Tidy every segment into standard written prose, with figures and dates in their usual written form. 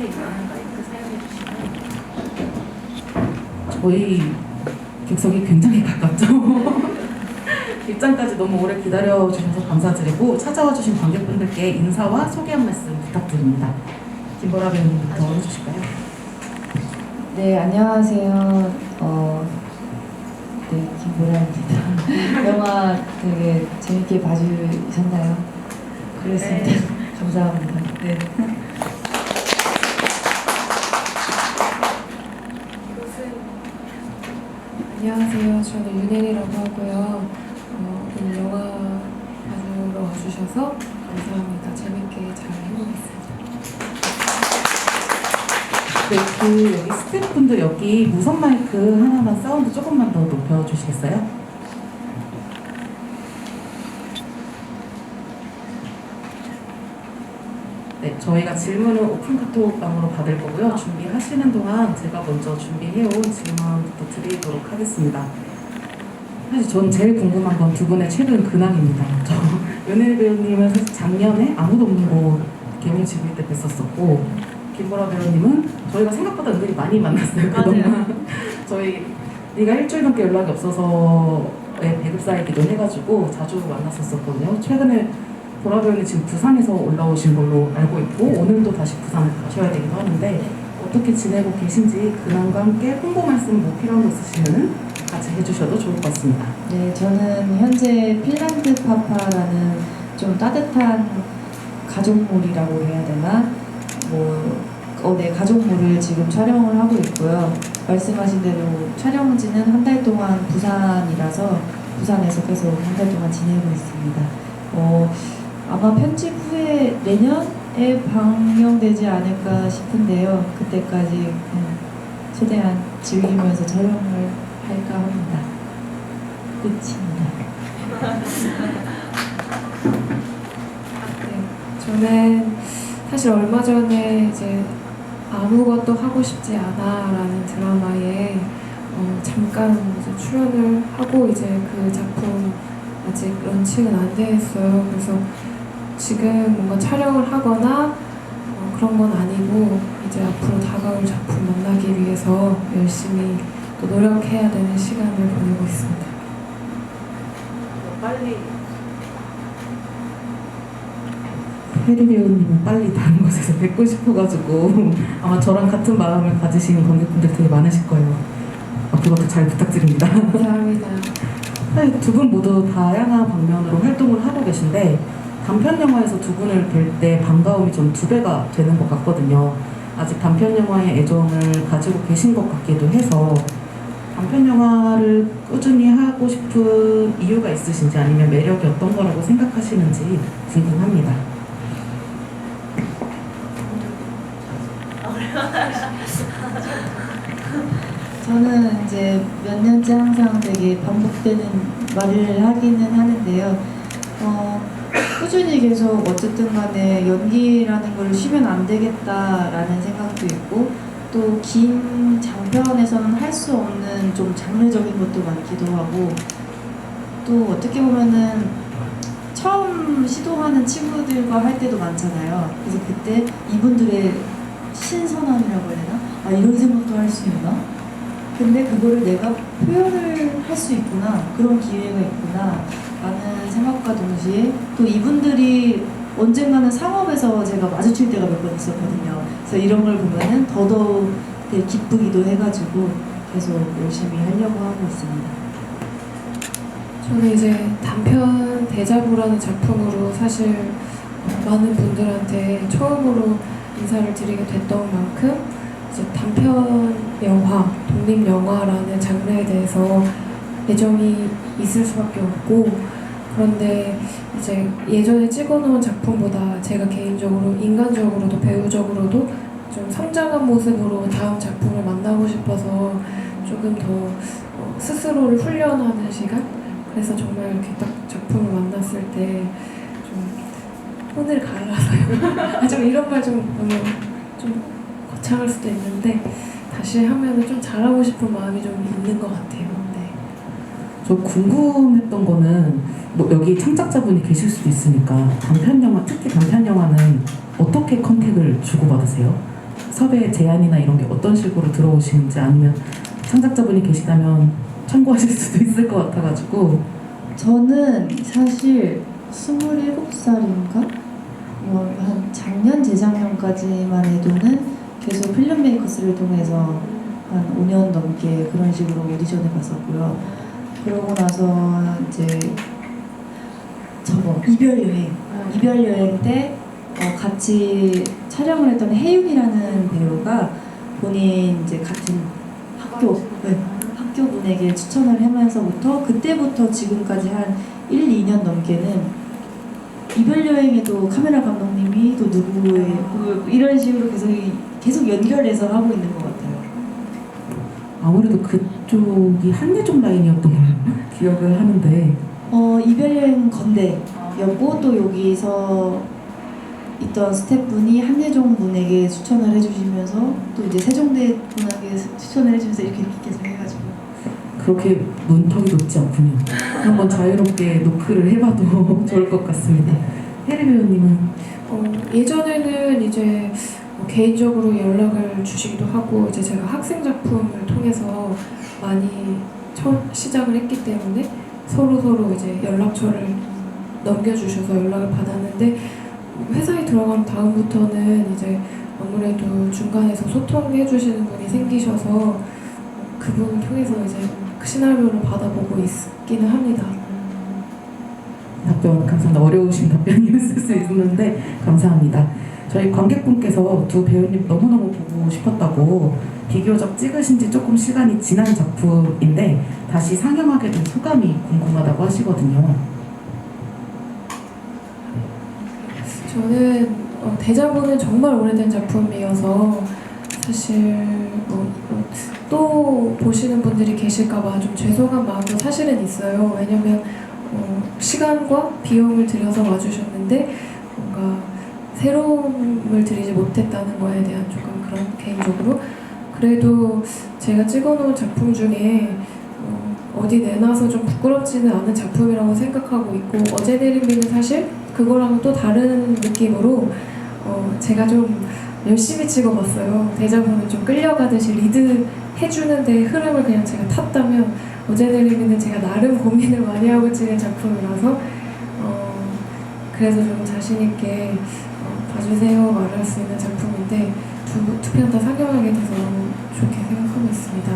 앞에 있는 마이크 사용해 주시면. 저희 객석이 굉장히 가깝죠. 입장까지 너무 오래 기다려주셔서 감사드리고 찾아와 주신 관객분들께 인사와 소개 한 말씀 부탁드립니다. 김보라 배우님부터 해주실까요? 네, 안녕하세요. 네, 김보라입니다. 영화 되게 재밌게 봐주셨나요? 그랬습니다. 네. 감사합니다. 네. 안녕하세요. 저는 윤혜리라고 하고요. 오늘 영화 봐주러 와주셔서 감사합니다. 재밌게 잘 해보겠습니다. 네, 여기 스태프분들 여기 무선 마이크 하나만 사운드 조금만 더 높여주시겠어요? 네, 저희가 질문은 오픈 카톡방으로 받을 거고요. 준비하시는 동안 제가 먼저 준비해온 질문부터 드리도록 하겠습니다. 사실 전 제일 궁금한 건 두 분의 최근 근황입니다. 저 연예인 배우님은 사실 작년에 아무도 없는 곳 개명치기 때 뵀었었고, 김보라 배우님은 저희가 생각보다 은근히 많이 만났어요. 그동안 저희 네가 일주일 넘게 연락이 없어서 배급사이기도 해가지고 자주 만났었거든요. 최근에 보라 배우님 지금 부산에서 올라오신 걸로 알고 있고 오늘도 다시 부산을 가셔야 되기도 하는데 어떻게 지내고 계신지 근황과 함께 홍보 말씀 뭐 필요한 거 있으시면 같이 해주셔도 좋을 것 같습니다. 네, 저는 현재 핀란드 파파라는 좀 따뜻한 가족몰이라고 해야 되나? 네, 가족몰을 지금 촬영을 하고 있고요. 말씀하신 대로 촬영지는 한 달 동안 부산이라서 부산에서 계속 한 달 동안 지내고 있습니다. 아마 편집 후에 내년에 방영되지 않을까 싶은데요. 그때까지 최대한 즐기면서 촬영을 할까 합니다. 끝입니다. 네, 저는 사실 얼마 전에 이제 아무것도 하고 싶지 않아라는 드라마에 잠깐 이제 출연을 하고 이제 그 작품 아직 런칭은 안 돼 있어요. 그래서 지금 뭔가 촬영을 하거나 그런 건 아니고 이제 앞으로 다가올 작품 만나기 위해서 열심히 또 노력해야 되는 시간을 보내고 있습니다. 빨리 혜리 배우님은 빨리 다른 곳에서 뵙고 싶어가지고 아마 저랑 같은 마음을 가지시는 관객분들 되게 많으실 거예요. 앞으로도 잘 부탁드립니다. 감사합니다. 사실 두 분 모두 다양한 방면으로 활동을 하고 계신데 단편 영화에서 두 분을 뵐 때 반가움이 좀 두 배가 되는 것 같거든요. 아직 단편 영화에 애정을 가지고 계신 것 같기도 해서 단편 영화를 꾸준히 하고 싶은 이유가 있으신지 아니면 매력이 어떤 거라고 생각하시는지 궁금합니다. 저는 이제 몇 년째 항상 되게 반복되는 말을 하기는 하는데요. 꾸준히 계속 어쨌든 간에 연기라는 걸 쉬면 안 되겠다라는 생각도 있고 또 긴 장편에서는 할 수 없는 좀 장르적인 것도 많기도 하고 또 어떻게 보면은 처음 시도하는 친구들과 할 때도 많잖아요. 그래서 그때 이분들의 신선함이라고 해야 되나? 아, 이런 생각도 할 수 있나? 근데 그거를 내가 표현을 할 수 있구나, 그런 기회가 있구나 라는 생각과 동시에 또 이분들이 언젠가는 상업에서 제가 마주칠 때가 몇 번 있었거든요. 그래서 이런 걸 보면은 더더욱 되게 기쁘기도 해가지고 계속 열심히 하려고 하고 있습니다. 저는 이제 단편 데자부라는 작품으로 사실 많은 분들한테 처음으로 인사를 드리게 됐던 만큼 이제 단편 영화, 독립 영화라는 장르에 대해서 애정이 있을 수밖에 없고 그런데 이제 예전에 찍어놓은 작품보다 제가 개인적으로 인간적으로도 배우적으로도 좀 성장한 모습으로 다음 작품을 만나고 싶어서 조금 더 스스로를 훈련하는 시간? 그래서 정말 이렇게 딱 작품을 만났을 때 좀 혼을 갈라서요. 좀 이런 말 좀 너무 좀 거창할 수도 있는데 다시 하면은 좀 잘하고 싶은 마음이 좀 있는 것 같아요. 네. 저 궁금했던 거는 뭐 여기 창작자분이 계실 수도 있으니까 단편 영화, 특히 단편 영화는 어떻게 컨택을 주고받으세요? 섭외 제안이나 이런 게 어떤 식으로 들어오시는지 아니면 창작자분이 계시다면 참고하실 수도 있을 것 같아가지고. 저는 사실 27살인가? 한 작년, 재작년까지만 해도는 계속 필름메이커스를 통해서 한 5년 넘게 그런 식으로 오디션을 봤었고요. 그러고 나서 이제 이별 여행 때 같이 촬영을 했던 혜윤이라는 배우가 본인 이제 같은 학교 분에게 추천을 하면서부터 그때부터 지금까지 한 1, 2년 넘게는 이별 여행에도 카메라 감독님이 또 누구의 이런 식으로 계속 연결해서 하고 있는 것 같아요. 아무래도 그쪽이 한예종 라인이었던 걸로 기억을 하는데. 이별 여행 건대였고 또 여기서 있던 스태프분이 한예종 분에게 추천을 해주시면서 또 이제 세종대 분에게 추천을 해주면서 이렇게 계속 해가지고. 그렇게 문턱이 높지 않군요. 한번 자유롭게 노크를 해봐도 좋을 것 같습니다. 혜리 배우님은? 예전에는 이제 개인적으로 연락을 주시기도 하고 이제 제가 학생 작품을 통해서 많이 시작을 했기 때문에 서로 이제 연락처를 넘겨주셔서 연락을 받았는데 회사에 들어간 다음부터는 이제 아무래도 중간에서 소통해 주시는 분이 생기셔서 그분을 통해서 이제 그 시나리오를 받아보고 있기는 합니다. 답변 감사합니다. 어려우신 답변이었을 수 있는데 감사합니다. 저희 관객분께서 두 배우님 너무너무 보고 싶었다고 비교적 찍으신 지 조금 시간이 지난 작품인데 다시 상영하게 된 소감이 궁금하다고 하시거든요. 저는 대자보는 정말 오래된 작품이어서 사실 또 보시는 분들이 계실까봐 좀 죄송한 마음도 사실은 있어요. 왜냐면 시간과 비용을 들여서 와주셨는데 뭔가 새로움을 드리지 못했다는 거에 대한 조금 그런 개인적으로 그래도 제가 찍어놓은 작품 중에 어디 내놔서 좀 부끄럽지는 않은 작품이라고 생각하고 있고 어제 내린 비는 사실 그거랑은 또 다른 느낌으로 제가 좀 열심히 찍어봤어요. 대자보는 좀 끌려가듯이 리드 해주는데 흐름을 그냥 제가 탔다면 어제 내린 비는 제가 나름 고민을 많이 하고 찍은 작품이라서 그래서 좀 자신있게 봐주세요 말할 수 있는 작품인데 두 편 다 상영하게 돼서 너무 좋게 생각하고 있습니다.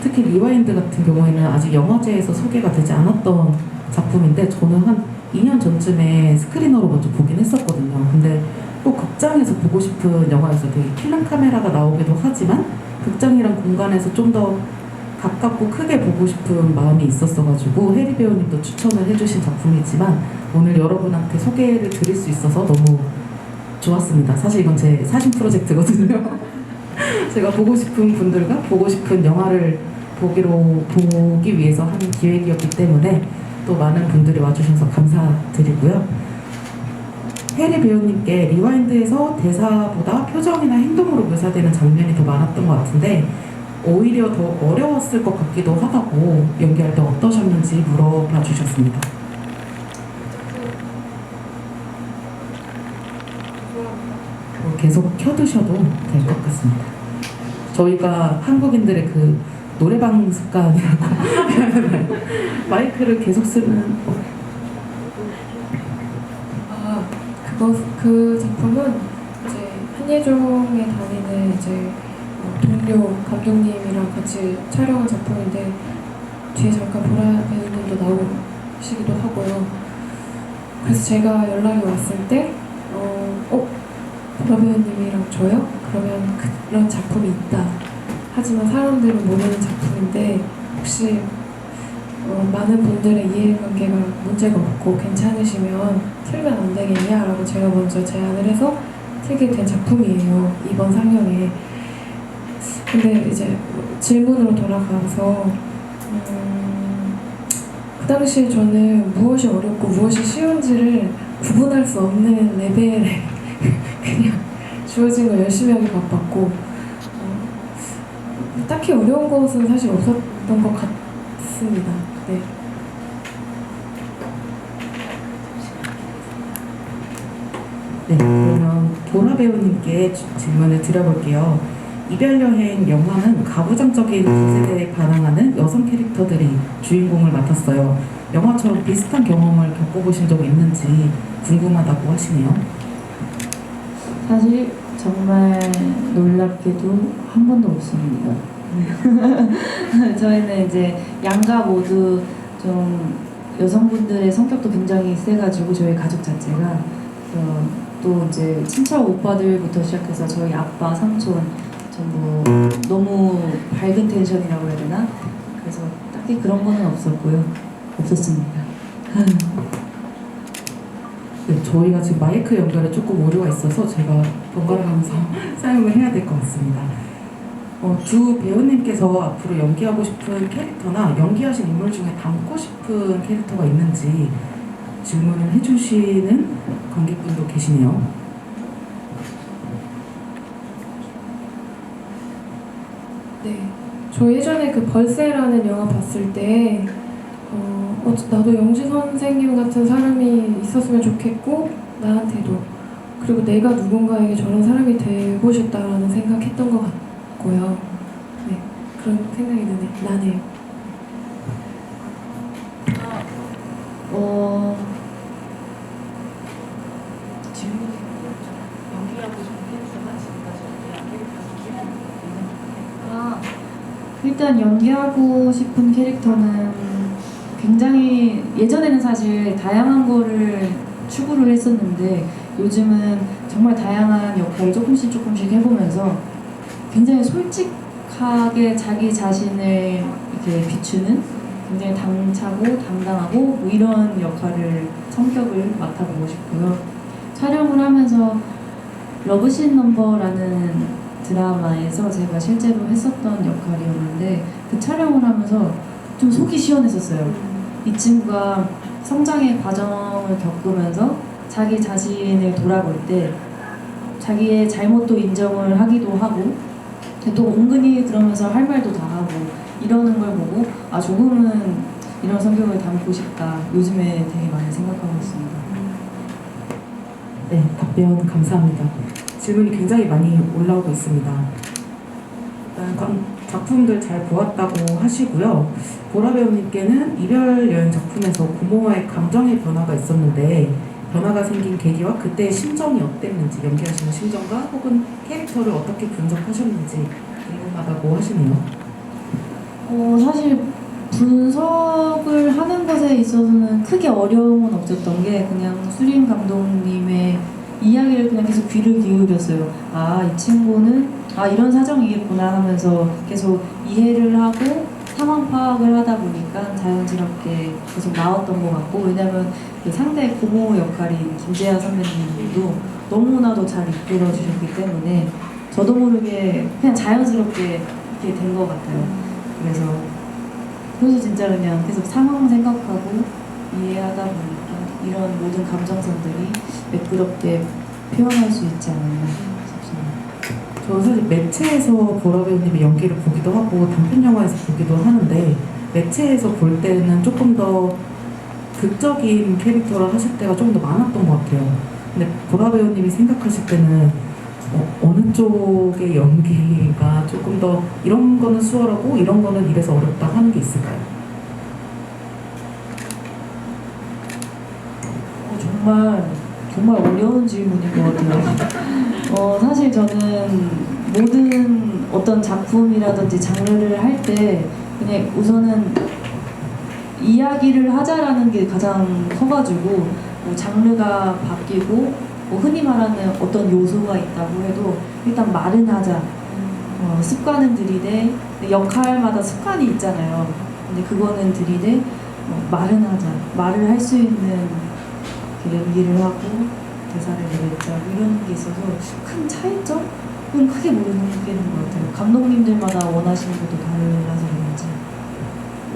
특히 리와인드 같은 경우에는 아직 영화제에서 소개가 되지 않았던 작품인데 저는 한 2년 전쯤에 스크리너로 먼저 보긴 했었거든요. 근데 꼭 극장에서 보고 싶은 영화여서 되게 필름 카메라가 나오기도 하지만 극장이란 공간에서 좀 더 가깝고 크게 보고 싶은 마음이 있었어가지고 혜리 배우님도 추천을 해주신 작품이지만 오늘 여러분한테 소개를 드릴 수 있어서 너무 좋았습니다. 사실 이건 제 사진 프로젝트거든요. 제가 보고 싶은 분들과 보고 싶은 영화를 보기 위해서 하는 기획이었기 때문에 또 많은 분들이 와주셔서 감사드리고요. 혜리 배우님께 리와인드에서 대사보다 표정이나 행동으로 묘사되는 장면이 더 많았던 것 같은데 오히려 더 어려웠을 것 같기도 하다고 연기할 때 어떠셨는지 물어봐 주셨습니다. 계속 켜두셔도 될 것 같습니다. 저희가 한국인들의 그 노래방 습관이라고 마이크를 계속 쓰는 그 작품은 이제 한예종에 다니는 이제 동료 감독님이랑 같이 촬영한 작품인데 뒤에 잠깐 보라 배우님도 나오시기도 하고요. 그래서 제가 연락이 왔을 때 보라 배우님이랑 저요? 그러면 그런 작품이 있다. 하지만 사람들은 모르는 작품인데 혹시 많은 분들의 이해관계가 문제가 없고 괜찮으시면 틀면 안 되겠냐? 라고 제가 먼저 제안을 해서 틀게 된 작품이에요. 이번 상영에. 근데 이제 질문으로 돌아가서 그 당시에 저는 무엇이 어렵고 무엇이 쉬운지를 구분할 수 없는 레벨에 그냥 주어진 거 열심히 하기 바빴고 딱히 어려운 것은 사실 없었던 것 같습니다. 네. 네, 그러면 보라 배우님께 질문을 드려볼게요. 이별여행 영화는 가부장적인 기세대에 반항하는 여성 캐릭터들이 주인공을 맡았어요. 영화처럼 비슷한 경험을 겪어보신 적 있는지 궁금하다고 하시네요. 사실 정말 놀랍게도 한 번도 없습니다. 저희는 이제 양가 모두 좀 여성분들의 성격도 굉장히 세가지고 저희 가족 자체가 또 이제 친척 오빠들부터 시작해서 저희 아빠, 삼촌 전부 너무 밝은 텐션이라고 해야 되나? 그래서 딱히 그런 거는 없었습니다. 네, 저희가 지금 마이크 연결에 조금 오류가 있어서 제가 번갈아가면서 사용을 해야 될 것 같습니다. 두 배우님께서 앞으로 연기하고 싶은 캐릭터나 연기하신 인물 중에 닮고 싶은 캐릭터가 있는지 질문을 해주시는 관객분도 계시네요. 네. 저 예전에 그 벌새라는 영화 봤을 때 나도 영지 선생님 같은 사람이 있었으면 좋겠고 나한테도 그리고 내가 누군가에게 저런 사람이 되고 싶다라는 생각했던 것 같고요. 네, 그런 생각이 나네요. 질문이 연기하고 싶은 캐릭터나 지금까지 일단 연기하고 싶은 캐릭터는 굉장히 예전에는 사실 다양한 거를 추구를 했었는데 요즘은 정말 다양한 역할을 조금씩 해보면서 굉장히 솔직하게 자기 자신을 이렇게 비추는 굉장히 당차고 당당하고 뭐 이런 역할을 성격을 맡아보고 싶고요. 촬영을 하면서 러브신 넘버라는 드라마에서 제가 실제로 했었던 역할이었는데 그 촬영을 하면서 좀 속이 시원했었어요. 이 친구가 성장의 과정을 겪으면서 자기 자신을 돌아볼 때 자기의 잘못도 인정을 하기도 하고 또 은근히 그러면서 할 말도 다 하고 이러는 걸 보고 조금은 이런 성격을 담고 싶다. 요즘에 되게 많이 생각하고 있습니다. 네, 답변 감사합니다. 질문이 굉장히 많이 올라오고 있습니다. 일단 작품들 잘 보았다고 하시고요. 보라 배우님께는 이별 여행 작품에서 고모와의 감정의 변화가 있었는데 변화가 생긴 계기와 그때의 심정이 어땠는지 연기하시는 심정과 혹은 캐릭터를 어떻게 분석하셨는지 궁금하다고 하시네요. 사실 분석을 하는 것에 있어서는 크게 어려움은 없었던 게 그냥 수림 감독님의 이야기를 그냥 계속 귀를 기울였어요. 이 친구는 이런 사정이겠구나 하면서 계속 이해를 하고 상황 파악을 하다 보니까 자연스럽게 계속 나왔던 것 같고 왜냐면 그 상대 고모 역할인 김재하 선배님도 너무나도 잘 이끌어 주셨기 때문에 저도 모르게 그냥 자연스럽게 이렇게 된 것 같아요. 그래서 진짜 그냥 계속 상황 생각하고 이해하다 보니까 이런 모든 감정선들이 매끄럽게 표현할 수 있지 않았나 싶습니다. 저는 사실 매체에서 보라 배우님의 연기를 보기도 하고 단편 영화에서 보기도 하는데 매체에서 볼 때는 조금 더 극적인 캐릭터를 하실 때가 조금 더 많았던 것 같아요. 근데 보라 배우님이 생각하실 때는 어느 쪽의 연기가 조금 더 이런 거는 수월하고 이런 거는 이래서 어렵다 하는 게 있을까요? 정말 어려운 질문인 것 같아요. 사실 저는 모든 어떤 작품이라든지 장르를 할 때 그냥 우선은 이야기를 하자라는 게 가장 커가지고 뭐 장르가 바뀌고 뭐 흔히 말하는 어떤 요소가 있다고 해도 일단 말은 하자. 습관은 들이대. 역할마다 습관이 있잖아요. 근데 그거는 들이대. 말은 하자. 말을 할 수 있는 연기를 하고 대사를 내뱉자 이런 게 있어서 큰 차이점은 크게 모르겠는 것 같아요. 감독님들마다 원하시는 것도 달라서 그런지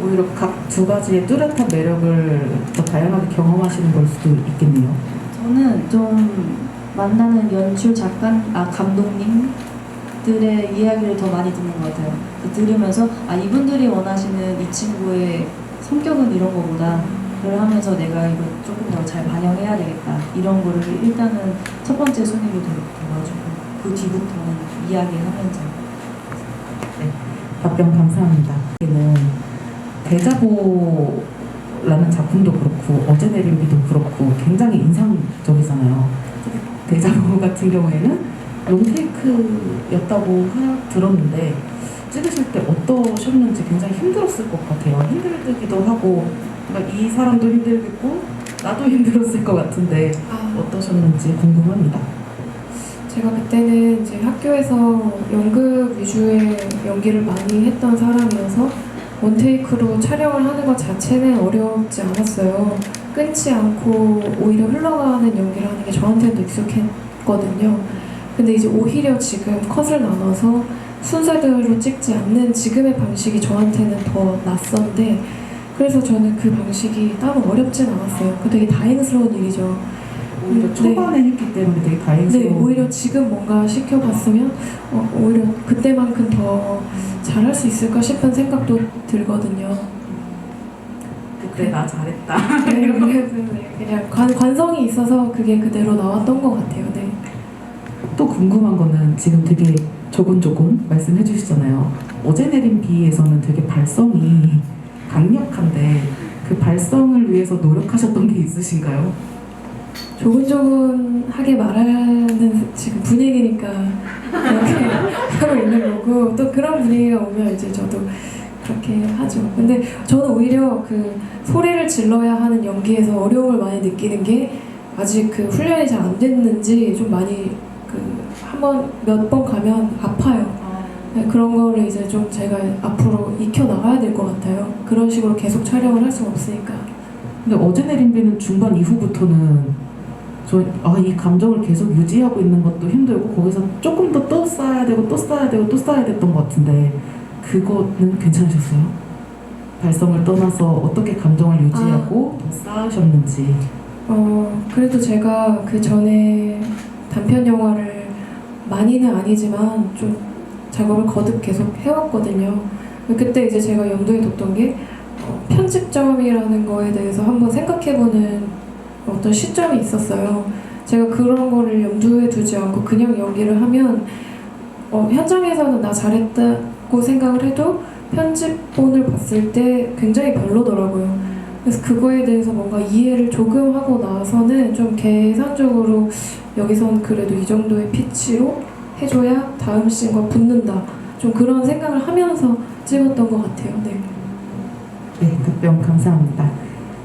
오히려 각 두 가지의 뚜렷한 매력을 더 다양하게 경험하시는 걸 수도 있겠네요. 저는 좀 만나는 연출 감독님들의 이야기를 더 많이 듣는 것 같아요. 들으면서 이분들이 원하시는 이 친구의 성격은 이런 거보다 그걸 하면서 내가 이거 조금 더 잘 반영해야 되겠다 이런 거를 일단은 첫 번째 순위로 들어가지고 그 뒤부터는 이야기하면서. 답변 감사합니다. 여기는 대자보라는 작품도 그렇고 어제 내린 비도 그렇고 굉장히 인상적이잖아요. 대자보 같은 경우에는 롱테이크였다고 들었는데 찍으실 때 어떠셨는지 굉장히 힘들었을 것 같아요. 힘들기도 하고 그러니까 이 사람도 힘들겠고 나도 힘들었을 것 같은데 어떠셨는지 궁금합니다. 제가 그때는 이제 학교에서 연극 위주의 연기를 많이 했던 사람이어서 원테이크로 촬영을 하는 것 자체는 어렵지 않았어요. 끊지 않고 오히려 흘러가는 연기를 하는 게 저한테도 익숙했거든요. 근데 이제 오히려 지금 컷을 나눠서 순서대로 찍지 않는 지금의 방식이 저한테는 더 낯선데 그래서 저는 그 방식이 따로 어렵진 않았어요. 그 되게 다행스러운 일이죠. 오히려 초반에 했기 때문에 되게 네, 다행스러워. 오히려 지금 뭔가 시켜봤으면 오히려 그때만큼 더 잘할 수 있을까 싶은 생각도 들거든요. 그때 나 잘했다. 네, 그래서 그냥 관성이 있어서 그게 그대로 나왔던 것 같아요. 네. 또 궁금한 거는 지금 되게 조곤조곤 말씀해 주시잖아요. 어제 내린 비에서는 되게 발성이 강력한데 그 발성을 위해서 노력하셨던 게 있으신가요? 조근조근하게 말하는 지금 분위기니까 그렇게 하고 있는 거고 또 그런 분위기가 오면 이제 저도 그렇게 하죠. 근데 저는 오히려 그 소리를 질러야 하는 연기에서 어려움을 많이 느끼는 게 아직 그 훈련이 잘 안 됐는지 좀 많이 그 몇 번 가면 아파요. 네, 그런 거를 이제 좀 제가 앞으로 익혀 나가야 될 것 같아요. 그런 식으로 계속 촬영을 할 수는 없으니까. 근데 어제 내린 비는 중반 이후부터는 이 감정을 계속 유지하고 있는 것도 힘들고 거기서 조금 더 또 쌓아야 되고 또 쌓아야 되고 또 쌓아야 됐던 것 같은데 그거는 괜찮으셨어요? 발성을 떠나서 어떻게 감정을 유지하고 더 쌓으셨는지. 그래도 제가 그 전에 단편 영화를 많이는 아니지만 좀 작업을 거듭 계속 해왔거든요. 그때 이제 제가 염두에 뒀던 게 편집점이라는 거에 대해서 한번 생각해보는 어떤 시점이 있었어요. 제가 그런 거를 염두에 두지 않고 그냥 연기를 하면 현장에서는 나 잘했다고 생각을 해도 편집본을 봤을 때 굉장히 별로더라고요. 그래서 그거에 대해서 뭔가 이해를 조금 하고 나서는 좀 계산적으로 여기선 그래도 이 정도의 피치로 해줘야 다음 씬과 붙는다. 좀 그런 생각을 하면서 찍었던 것 같아요. 네. 네, 답변 감사합니다.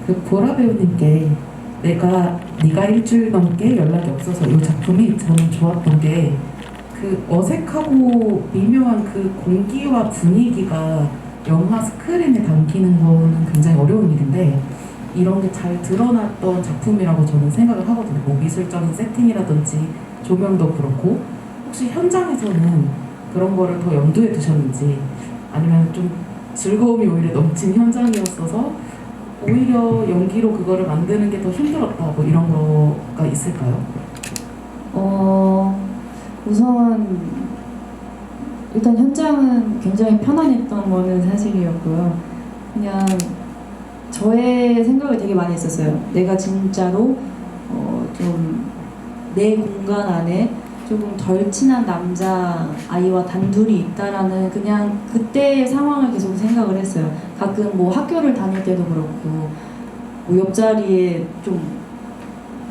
그 보라 배우님께 네가 일주일 넘게 연락이 없어서 이 작품이 저는 좋았던 게 그 어색하고 미묘한 그 공기와 분위기가 영화 스크린에 담기는 거는 굉장히 어려운 일인데 이런 게 잘 드러났던 작품이라고 저는 생각을 하거든요. 뭐 미술적인 세팅이라든지 조명도 그렇고 혹시 현장에서는 그런 거를 더 염두에 두셨는지 아니면 좀 즐거움이 오히려 넘친 현장이었어서 오히려 연기로 그거를 만드는 게 더 힘들었다 뭐 이런 거가 있을까요? 우선 일단 현장은 굉장히 편안했던 거는 사실이었고요. 그냥 저의 생각을 되게 많이 했었어요. 내가 진짜로 좀 내 공간 안에 조금 덜 친한 남자 아이와 단둘이 있다라는 그냥 그때의 상황을 계속 생각을 했어요. 가끔 뭐 학교를 다닐 때도 그렇고 뭐 옆자리에 좀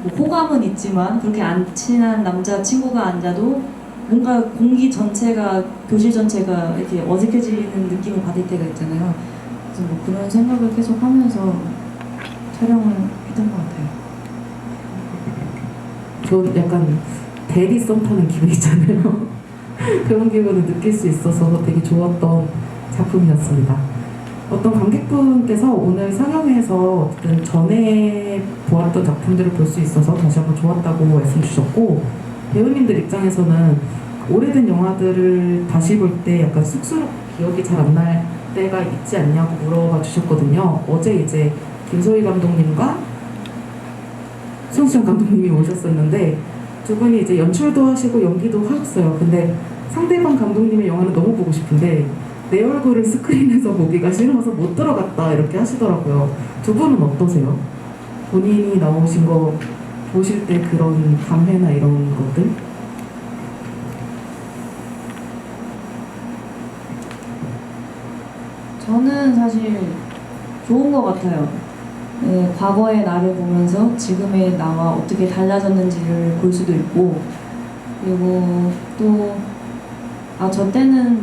뭐 호감은 있지만 그렇게 안 친한 남자 친구가 앉아도 뭔가 공기 전체가 교실 전체가 이렇게 어색해지는 느낌을 받을 때가 있잖아요. 그래서 뭐 그런 생각을 계속 하면서 촬영을 했던 것 같아요. 저 약간 대리선 타는 기분 있잖아요. 그런 기분을 느낄 수 있어서 되게 좋았던 작품이었습니다. 어떤 관객분께서 오늘 상영회에서 어쨌든 전에 보았던 작품들을 볼 수 있어서 다시 한번 좋았다고 말씀 주셨고 배우님들 입장에서는 오래된 영화들을 다시 볼 때 약간 쑥스럽고 기억이 잘 안 날 때가 있지 않냐고 물어봐 주셨거든요. 어제 이제 김소희 감독님과 손수정 감독님이 오셨었는데 두 분이 이제 연출도 하시고 연기도 하셨어요. 근데 상대방 감독님의 영화는 너무 보고 싶은데 내 얼굴을 스크린에서 보기가 싫어서 못 들어갔다 이렇게 하시더라고요. 두 분은 어떠세요? 본인이 나오신 거 보실 때 그런 감회나 이런 것들? 저는 사실 좋은 것 같아요. 네, 과거의 나를 보면서 지금의 나와 어떻게 달라졌는지를 볼 수도 있고, 그리고 또, 저 때는,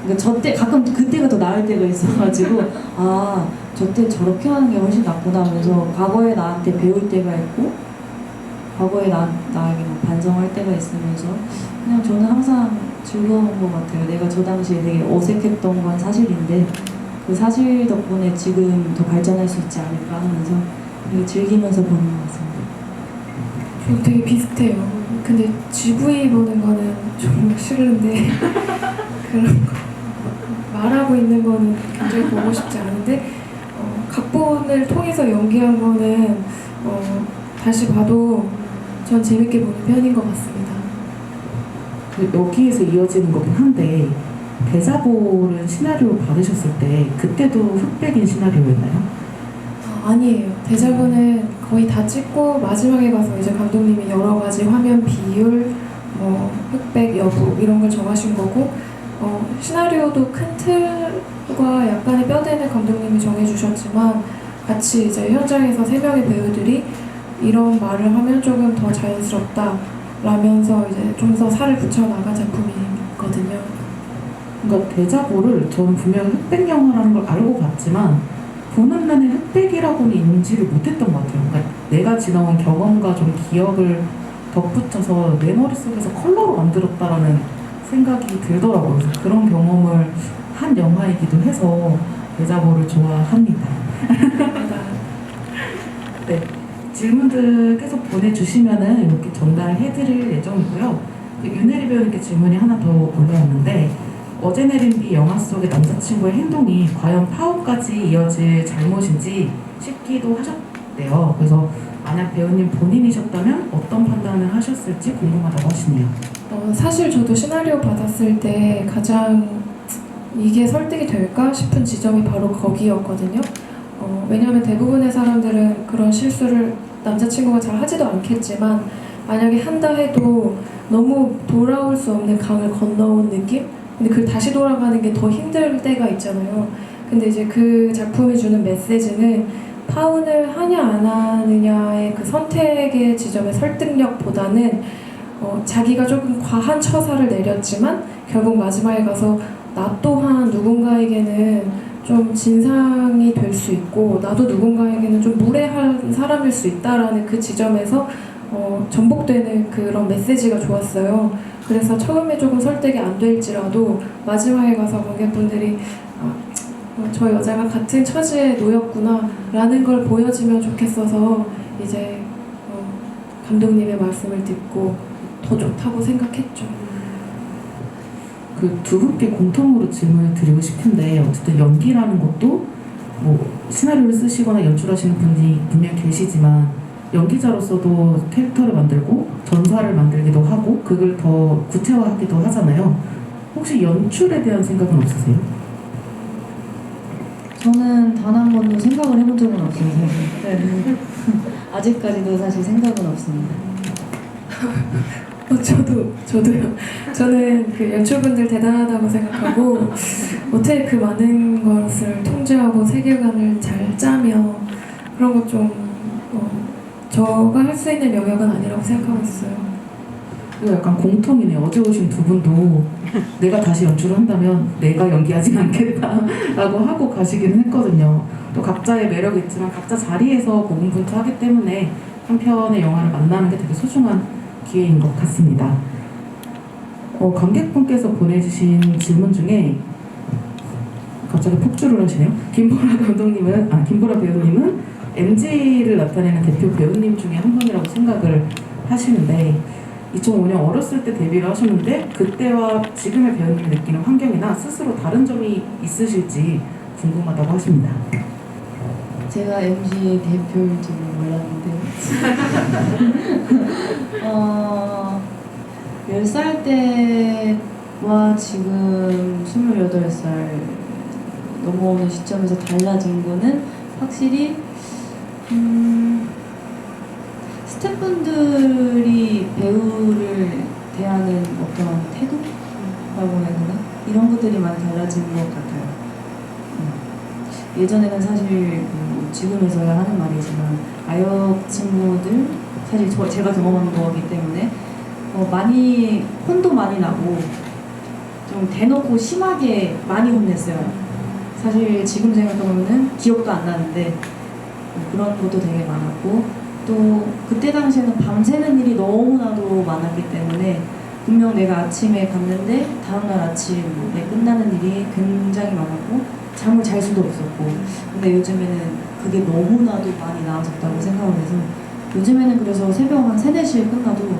그러니까 저 때, 가끔 그때가 더 나을 때가 있어가지고, 저 때 저렇게 하는 게 훨씬 낫구나 하면서 과거의 나한테 배울 때가 있고, 과거의 나에게 막 반성할 때가 있으면서, 그냥 저는 항상 즐거운 것 같아요. 내가 저 당시에 되게 어색했던 건 사실인데, 그 사실 덕분에 지금 더 발전할 수 있지 않을까 하면서 되게 즐기면서 보는 것 같습니다. 저 되게 비슷해요. 근데 GV 보는 거는 정말 싫은데 그런 거 말하고 있는 거는 굉장히 보고 싶지 않은데 각본을 통해서 연기한 거는 다시 봐도 전 재밌게 보는 편인 것 같습니다. 여기에서 이어지는 거긴 한데 대자보를 시나리오 받으셨을 때 그때도 흑백인 시나리오였나요? 아니에요. 대자보는 거의 다 찍고 마지막에 가서 이제 감독님이 여러 가지 화면 비율, 흑백 여부 이런 걸 정하신 거고 시나리오도 큰 틀과 약간의 뼈대는 감독님이 정해주셨지만 같이 이제 현장에서 세 명의 배우들이 이런 말을 하면 조금 더 자연스럽다 라면서 이제 좀 더 살을 붙여 나간 작품이거든요. 그러니까 대자보를 저는 분명히 흑백 영화라는 걸 알고 봤지만 보는 내내 흑백이라고는 인지를 못했던 것 같아요. 그러니까 내가 지나온 경험과 좀 기억을 덧붙여서 내 머릿속에서 컬러로 만들었다라는 생각이 들더라고요. 그래서 그런 경험을 한 영화이기도 해서 대자보를 좋아합니다. 네, 질문들 계속 보내주시면은 이렇게 전달해드릴 예정이고요. 윤혜리 배우님께 질문이 하나 더 올라왔는데 어제 내린 비 영화 속의 남자친구의 행동이 과연 파혼까지 이어질 잘못인지 싶기도 하셨대요. 그래서 만약 배우님 본인이셨다면 어떤 판단을 하셨을지 궁금하다고 하시네요. 사실 저도 시나리오 받았을 때 가장 이게 설득이 될까 싶은 지점이 바로 거기였거든요. 왜냐하면 대부분의 사람들은 그런 실수를 남자친구가 잘 하지도 않겠지만 만약에 한다 해도 너무 돌아올 수 없는 강을 건너온 느낌? 근데 그걸 다시 돌아가는 게 더 힘들 때가 있잖아요. 근데 이제 그 작품이 주는 메시지는 파혼을 하냐 안 하느냐의 그 선택의 지점의 설득력보다는 자기가 조금 과한 처사를 내렸지만 결국 마지막에 가서 나 또한 누군가에게는 좀 진상이 될 수 있고 나도 누군가에게는 좀 무례한 사람일 수 있다라는 그 지점에서 전복되는 그런 메시지가 좋았어요. 그래서 처음에 조금 설득이 안 될지라도 마지막에 가서 관객분들이 저 여자가 같은 처지에 놓였구나 라는 걸 보여주면 좋겠어서 이제 감독님의 말씀을 듣고 더 좋다고 생각했죠. 그 두 분께 공통으로 질문을 드리고 싶은데 어쨌든 연기라는 것도 뭐 시나리오를 쓰시거나 연출하시는 분이 분명 계시지만 연기자로서도 캐릭터를 만들고 전사를 만들기도 하고 그걸 더 구체화하기도 하잖아요. 혹시 연출에 대한 생각은 없으세요? 저는 단 한 번도 생각을 해본 적은 없어요, 사실. 네. 아직까지도 사실 생각은 없습니다. 저도요. 저는 그 연출분들 대단하다고 생각하고 어떻게 그 많은 것을 통제하고 세계관을 잘 짜며 그런 것 좀 저가 할 수 있는 영역은 아니라고 생각하고 있어요. 이거 약간 공통이네요. 어제 오신 두 분도 내가 다시 연출을 한다면 내가 연기하진 않겠다라고 하고 가시기는 했거든요. 또 각자의 매력이 있지만 각자 자리에서 고군분투하기 때문에 한 편의 영화를 만나는 게 되게 소중한 기회인 것 같습니다. 관객분께서 보내주신 질문 중에 갑자기 폭주를 하시네요. 김보라 배우님은 MG를 나타내는 대표 배우님 중에 한 분이라고 생각을 하시는데 2005년 어렸을 때 데뷔를 하셨는데 그때와 지금의 배우님이 느끼는 환경이나 스스로 다른 점이 있으실지 궁금하다고 하십니다. 제가 MG 대표일 줄은 몰랐는데 10살 때와 지금 28살 넘어오는 시점에서 달라진 거는 확실히 스태프분들이 배우를 대하는 어떤 태도라고 해야 되나? 이런 것들이 많이 달라진 것 같아요. 예전에는 사실 지금에서야 하는 말이지만 아역 친구들 사실 제가 경험한 거기 때문에 많이 혼도 많이 나고 좀 대놓고 심하게 많이 혼냈어요. 사실 지금 생각해보면 기억도 안 나는데 그런 것도 되게 많았고 또 그때 당시에는 밤새는 일이 너무나도 많았기 때문에 분명 내가 아침에 갔는데 다음날 아침에 끝나는 일이 굉장히 많았고 잠을 잘 수도 없었고 근데 요즘에는 그게 너무나도 많이 나아졌다고 생각을 해서 요즘에는 그래서 새벽 한 3, 4시에 끝나도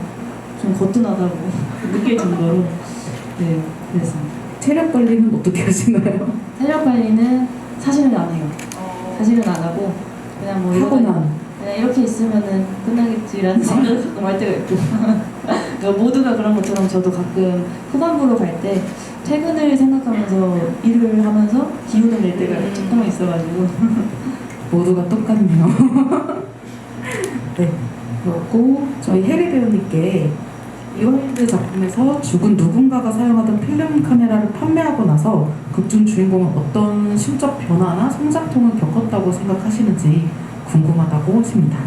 좀 거뜬하다고 느낄 정도로 네 그랬습니다. 체력 관리는 어떻게 하시나요? 체력 관리는 사실은 안 해요. 사실은 안 하고 그냥 뭐 타고난. 그냥 이렇게 있으면은 끝나겠지라는 생각을 가끔 할 때가 있고 그러니까 모두가 그런 것처럼 저도 가끔 후반부로 갈 때 퇴근을 생각하면서 일을 하면서 기운을 낼 때가 조금 있어가지고 모두가 똑같네요. 네. 그리고 저희 해리 배우님께 이월드 작품에서 죽은 누군가가 사용하던 필름 카메라를 판매하고 나서 극중 주인공은 어떤 심적 변화나 성장통을 겪었다고 생각하시는지 궁금하다고 하십니다.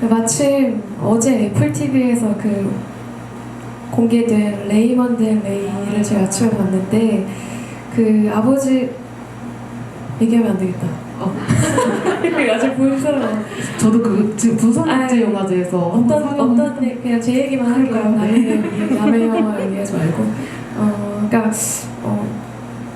마침 어제 애플 TV에서 그 공개된 레이먼드 앤 레이를 제가 아침에 봤는데 그 아버지 얘기하면 안 되겠다. 아직 본 사람 저도 그 지금 부산국제영화제에서 어떤 그냥 제 얘기만 할까요? 남의 영화 얘기하지 말고 그러니까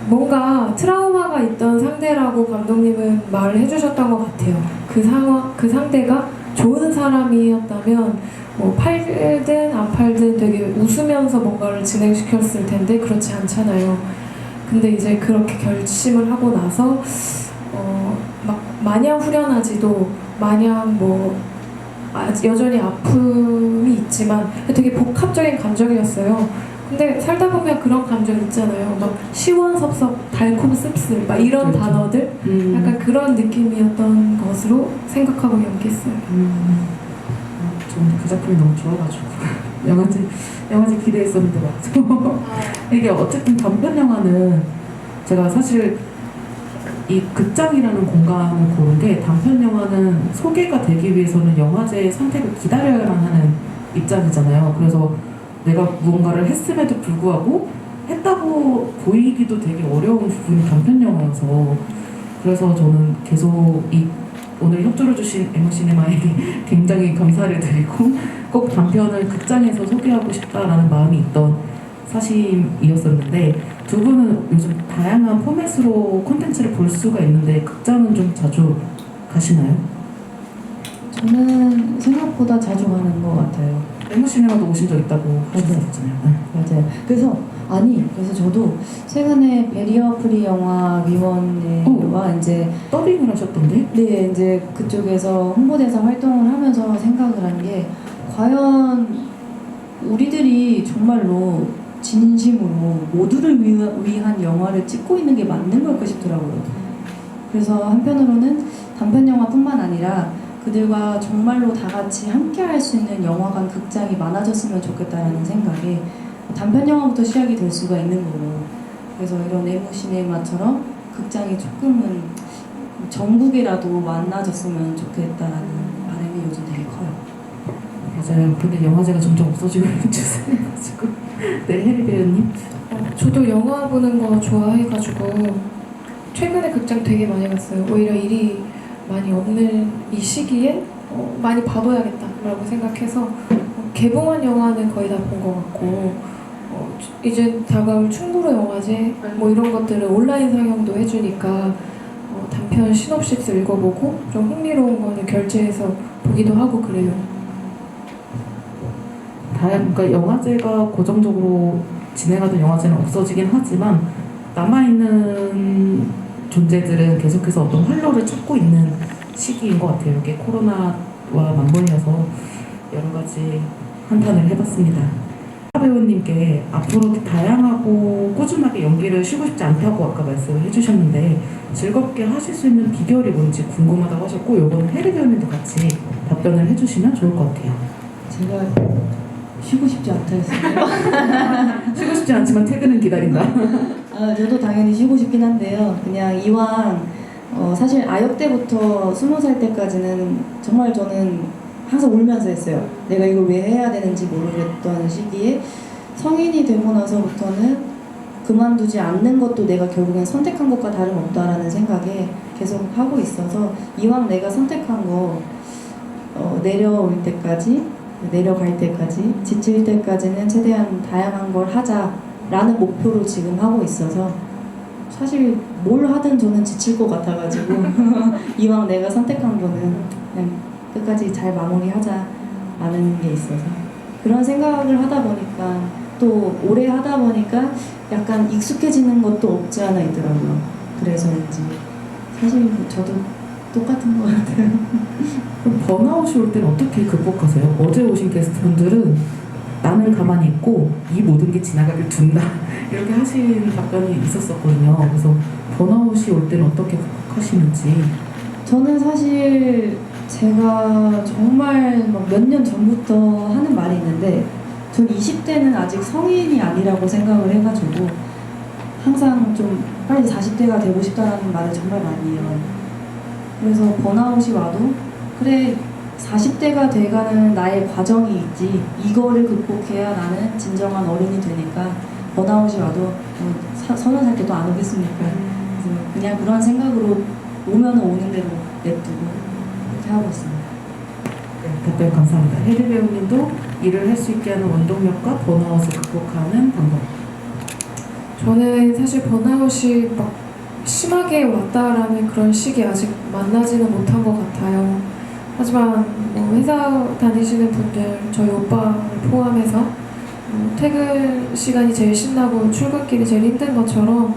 뭔가 트라우마가 있던 상대라고 감독님은 말을 해주셨던 것 같아요. 그 상대가 좋은 사람이었다면 뭐 팔든 안 팔든 되게 웃으면서 뭔가를 진행시켰을 텐데 그렇지 않잖아요. 근데 이제 그렇게 결심을 하고 나서 막 마냥 후련하지도 마냥 뭐 여전히 아픔이 있지만 되게 복합적인 감정이었어요. 근데 살다 보면 그런 감정 있잖아요. 막 시원섭섭, 달콤 씁쓸 막 이런 그렇죠. 단어들 약간 그런 느낌이었던 것으로 생각하고 연기했어요. 저는 그 작품이 너무 좋아가지고 영화제 기대했었는데 맞죠. 이게 어쨌든 단편 영화는 제가 사실 이 극장이라는 공간을 고른 게 단편 영화는 소개가 되기 위해서는 영화제의 선택을 기다려야만 하는 입장이잖아요. 그래서 내가 무언가를 했음에도 불구하고 했다고 보이기도 되게 어려운 부분이 단편 영화여서 그래서 저는 계속 오늘 협조를 주신 에모시네마에게 굉장히 감사를 드리고 꼭 단편을 극장에서 소개하고 싶다라는 마음이 있던 사심이었었는데 두 분은 요즘 다양한 포맷으로 콘텐츠를 볼 수가 있는데 극장은 좀 자주 가시나요? 저는 생각보다 자주 가는 것 같아요. 에모시네마도 오신 적 있다고 하셨었잖아요. 맞아요. 그래서 저도 최근에 베리어 프리 영화 위원회와 이제 더빙을 하셨던데? 네 이제 그쪽에서 홍보대사 활동을 하면서 생각을 한 게 과연 우리들이 정말로 진심으로 모두를 위한 영화를 찍고 있는 게 맞는 걸까 싶더라고요. 그래서 한편으로는 단편 영화뿐만 아니라 그들과 정말로 다 같이 함께 할 수 있는 영화관, 극장이 많아졌으면 좋겠다라는 생각에 단편 영화부터 시작이 될 수가 있는 거고 그래서 이런 에모시네마처럼 극장이 조금은 전국이라도 많아졌으면 좋겠다라는 바람이 요즘 되게 커요. 맞아요. 근데 영화제가 점점 없어지고 있는 추세여가지고 네, 해리 배우님? 저도 영화 보는 거 좋아해가지고 최근에 극장 되게 많이 갔어요. 오히려 일이 많이 없는 이 시기에 많이 봐둬야겠다라고 생각해서 개봉한 영화는 거의 다 본 것 같고 이제 다가올 충무로 영화제 뭐 이런 것들은 온라인 상영도 해주니까 단편 시놉시스 읽어보고 좀 흥미로운 거는 결제해서 보기도 하고 그래요. 그러니까 영화제가 고정적으로 진행하던 영화제는 없어지긴 하지만 남아있는 존재들은 계속해서 어떤 활로를 찾고 있는 시기인 것 같아요. 이게 코로나와 맞물려서 여러 가지 한탄을 해봤습니다. 배우님께 앞으로 다양하고 꾸준하게 연기를 쉬고 싶지 않다고 아까 말씀을 해주셨는데 즐겁게 하실 수 있는 비결이 뭔지 궁금하다고 하셨고 요거는 혜리 배우님도 같이 답변을 해주시면 좋을 것 같아요. 제가 쉬고 싶지 않다 했어요. 쉬고 싶지 않지만 퇴근은 기다린다. 저도 당연히 쉬고 싶긴 한데요. 그냥 이왕 사실 아역 때부터 20살 때까지는 정말 저는 항상 울면서 했어요. 내가 이걸 왜 해야 되는지 모르겠던 시기에 성인이 되고 나서부터는 그만두지 않는 것도 내가 결국엔 선택한 것과 다름없다라는 생각에 계속 하고 있어서 이왕 내가 선택한 거 내려올 때까지 내려갈 때까지 지칠 때까지는 최대한 다양한 걸 하자라는 목표로 지금 하고 있어서 사실 뭘 하든 저는 지칠 것 같아가지고 이왕 내가 선택한 거는 그냥 끝까지 잘 마무리하자라는 게 있어서 그런 생각을 하다 보니까 또 오래 하다 보니까 약간 익숙해지는 것도 없지 않아 있더라고요. 그래서인지 사실 저도 똑같은 것 같아요. 그럼 번아웃이 올 때는 어떻게 극복하세요? 어제 오신 게스트분들은 나는 가만히 있고 이 모든 게 지나가길 둔다 이렇게 하신 답변이 있었었거든요. 그래서 번아웃이 올 때는 어떻게 극복하시는지. 저는 사실 제가 정말 몇 년 전부터 하는 말이 있는데 전 20대는 아직 성인이 아니라고 생각을 해가지고 항상 좀 빨리 40대가 되고 싶다라는 말을 정말 많이 해요. 그래서 번아웃이 와도 그래 40대가 돼가는 나의 과정이 있지 이거를 극복해야 나는 진정한 어른이 되니까 번아웃이 와도 30살 때도 안 오겠습니까? 그래서 그냥 그런 생각으로 오면 오는 대로 냅두고 그렇게 하고 있습니다. 네, 답변 감사합니다. 혜리 배우님도 일을 할 수 있게 하는 원동력과 번아웃을 극복하는 방법. 저는 사실 번아웃이 막 심하게 왔다라는 그런 시기 아직 만나지는 못한 것 같아요. 하지만 뭐 회사 다니시는 분들, 저희 오빠를 포함해서 퇴근 시간이 제일 신나고 출근길이 제일 힘든 것처럼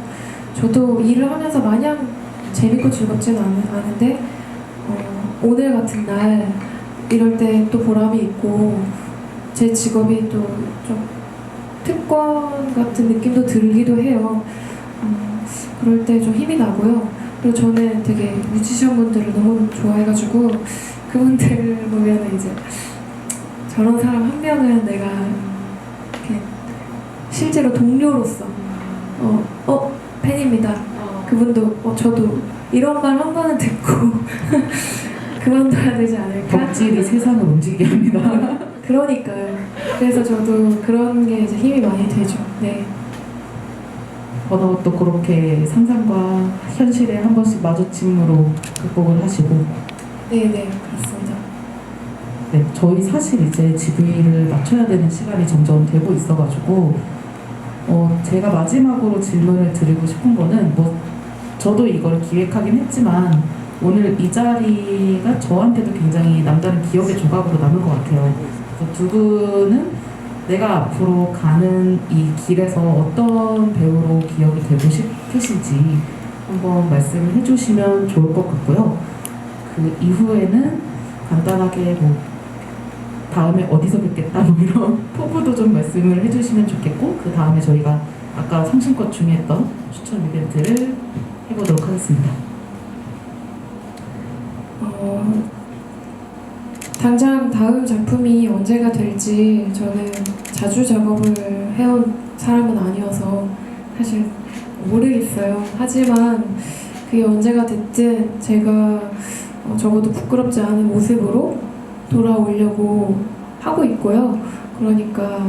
저도 일을 하면서 마냥 재밌고 즐겁지는 않은데 오늘 같은 날 이럴 때 또 보람이 있고 제 직업이 또 좀 특권 같은 느낌도 들기도 해요. 그럴 때 좀 힘이 나고요. 그리고 저는 되게 뮤지션 분들을 너무 좋아해가지고 그분들 보면 이제 저런 사람 한 명은 내가 이렇게 실제로 동료로서 팬입니다. 그분도 저도 이런 말 한 번은 듣고 그만둬야 되지 않을까? 덕질이 세상을 움직이게 합니다. 그러니까요. 그래서 저도 그런 게 이제 힘이 많이 되죠. 네. 번아웃도 그렇게 상상과 현실에 한 번씩 마주침으로 극복을 하시고. 네네, 그렇습니다. 네, 저희 사실 이제 GV를 맞춰야 되는 시간이 점점 되고 있어가지고 제가 마지막으로 질문을 드리고 싶은 거는 저도 이걸 기획하긴 했지만 오늘 이 자리가 저한테도 굉장히 남다른 기억의 조각으로 남을 것 같아요. 그래서 두 분은 내가 앞으로 가는 이 길에서 어떤 배우로 기억이 되고 싶으신지 한번 말씀을 해주시면 좋을 것 같고요. 그 이후에는 간단하게 다음에 어디서 뵙겠다 이런 포부도 좀 말씀을 해주시면 좋겠고 그 다음에 저희가 아까 성심껏 준비했던 추천 이벤트를 해보도록 하겠습니다. 당장 다음 작품이 언제가 될지 저는 자주 작업을 해온 사람은 아니어서 사실 모르겠어요. 하지만 그게 언제가 됐든 제가 적어도 부끄럽지 않은 모습으로 돌아오려고 하고 있고요. 그러니까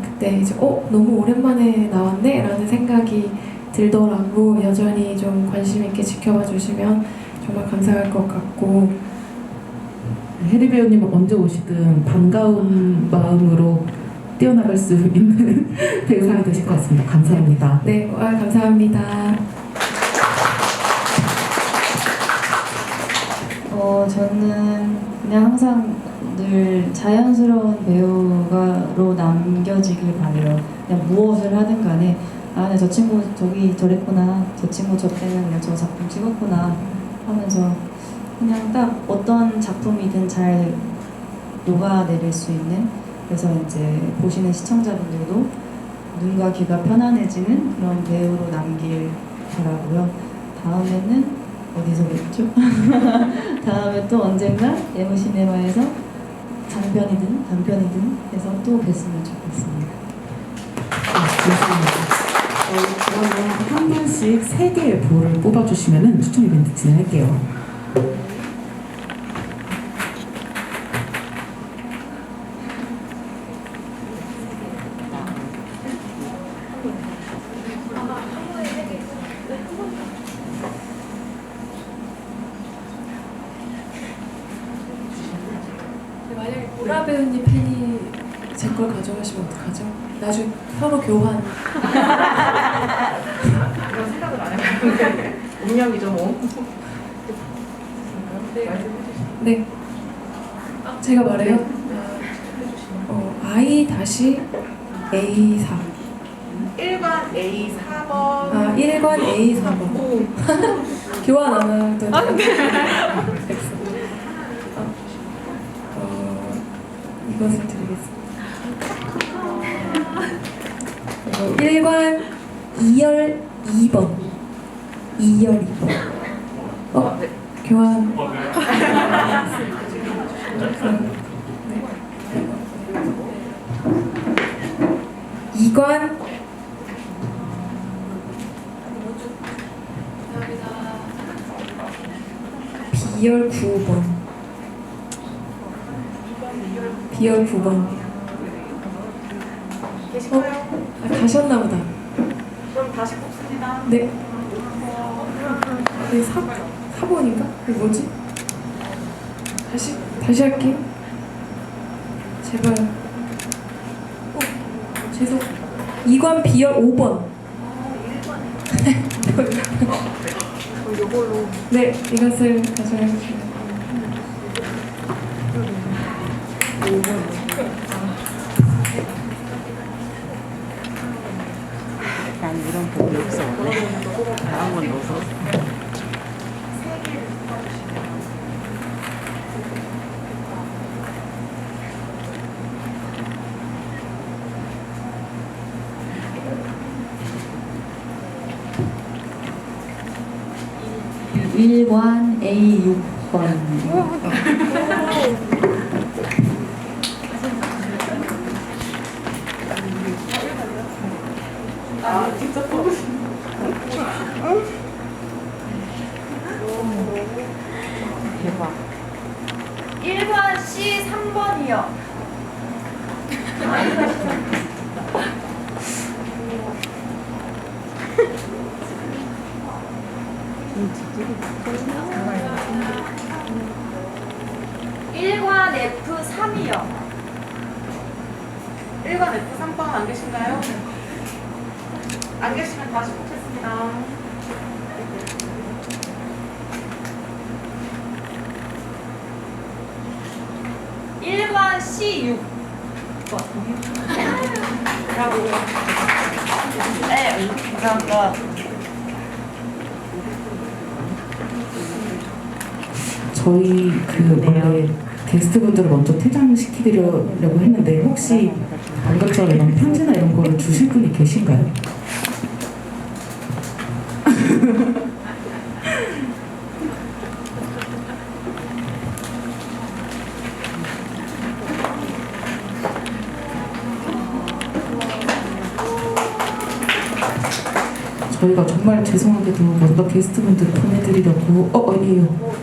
그때 이제 너무 오랜만에 나왔네? 라는 생각이 들더라고. 여전히 좀 관심 있게 지켜봐 주시면 정말 감사할 것 같고 혜리 배우님은 언제 오시든 반가운 마음으로 뛰어나갈 수 있는 배우가 되실 것 같습니다. 감사합니다. 네, 감사합니다. 저는 그냥 항상 늘 자연스러운 배우가로 남겨지길 바래요. 그냥 무엇을 하든 간에 네, 저 친구 저기 저랬구나, 저 친구 저 때는 그냥 저 작품 찍었구나 하면서 그냥 딱 어떤 작품이든 잘 녹아내릴 수 있는 그래서 이제 보시는 시청자분들도 눈과 귀가 편안해지는 그런 배우로 남길 바라고요. 다음에는 어디서 뵙죠? 다음에 또 언젠가 에모시네마에서 장편이든 단편이든 해서 또 뵀으면 좋겠습니다. 그러면 한 분씩 3개의 볼을 뽑아주시면 추첨 이벤트 진행할게요. 만약에 보라 배우님 팬이 제 걸 가져가시면 어떡하죠? 나중에 서로 교환. 그런 생각을 안 해봤는데 운명이죠 뭐. 네. 제가 말해요. I-A4. 1번 A 4번. 1관 A 4번. 교환 안 하던. 이것을 드리겠습니다. 1관 2열 2번. 2열 2번. 네. 교환. 이관 B열 9번. B열 9번. 계실까요? 가셨나 보다. 그럼 다시 뽑습니다. 네. 네, 4번인가? 이게 뭐지? 다시 할게요. 제발. 죄송. 이관 B열 5번. 요걸로. 네, 이것을 가져가겠습니다. 난 이런 복이 없어. 다음 건 넣어서. 일관 A 6번. 직접 뽑으신. 대박. 1번 C 3번이요. 일관 F 3이요. 1번 F 3번 안 계신가요? 안 계시면 다시 뽑겠습니다. 일관 C 6번. 네, 감사합니다. 저희 원래 게스트분들을 먼저 퇴장시키려고 했는데 혹시 방금처럼 이런 편지나 이런 거를 주실 분이 계신가요? 저희가 정말 죄송하게도 먼저 게스트분들 보내드리려고 아니에요.